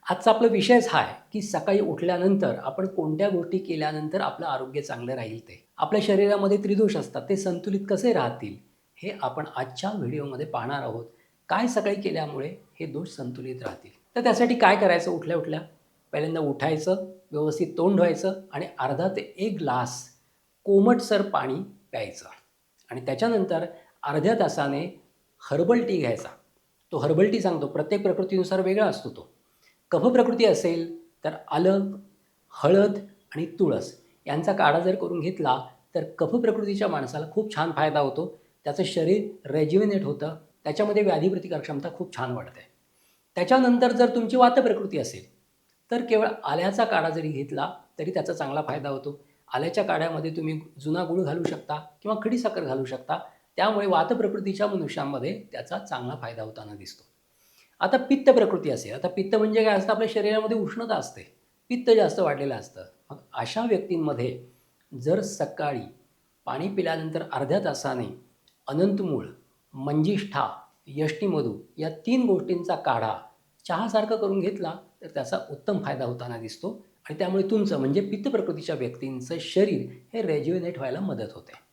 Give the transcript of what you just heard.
आजचा आपला विषयच हा आहे, की सकाळी उठल्यानंतर आपण कोणत्या गोष्टी केल्यानंतर आपलं आरोग्य चांगलं राहील ते. आपल्या शरीरामध्ये त्रिदोष असतात, ते संतुलित कसे राहतील, हे आपण आजच्या व्हिडिओमध्ये पाहणार आहोत. काय सकाळी केल्यामुळे हे दोष संतुलित राहतील. तर त्यासाठी काय करायचं उठल्या-उठल्या? पहिल्यांदा उठायचं, व्यवस्थित तोंड धुवायचं आणि अर्धा ते 1 ग्लास कोमटसर पाणी प्यायचं आणि त्याच्यानंतर अर्ध्या तासाने हर्बल टी घ्यायचा. तो हर्बल टी सांगतो प्रत्येक प्रकृतीनुसार वेगळा असतो तो. कफ प्रकृती असेल तर आलं, हळद आणि तुळस यांचा काढा जर करून घेतला, तर कफ प्रकृतीच्या माणसाला खूप छान फायदा होतो. त्याचं शरीर रेज्युव्हेनेट होतं. त्याच्यामध्ये व्याधी प्रतिकार क्षमता खूप छान वाढते. त्याच्यानंतर जर तुमची वात प्रकृती असेल, तर केवळ आल्याचा काढा जरी घेतला, तरी त्याचा चांगला फायदा होतो. आल्याच्या काढ्यामध्ये तुम्ही जुना गूळ घालू शकता किंवा खडीसाखर घालू शकता. त्यामुळे वात प्रकृतीच्या मनुष्यामध्ये त्याचा चांगला फायदा होताना दिसतो. आता पित्त प्रकृती असेल, आता पित्त म्हणजे काय असतं आपल्या शरीरामध्ये उष्णता असते. पित्त जास्त वाढलेलं असतं. मग अशा व्यक्तींमध्ये जर सकाळी पाणी पिल्यानंतर अर्ध्या तासाने अनंतमूळ, मंजिष्ठा, यष्टीमधू या 3 गोष्टींचा काढा चहासारखा करून घेतला, तर त्याचा उत्तम फायदा होताना दिसतो आणि त्यामुळे तुमचं म्हणजे पित्त प्रकृतीच्या व्यक्तींचं शरीर हे रेज्युव्हेनेट व्हायला मदत होते.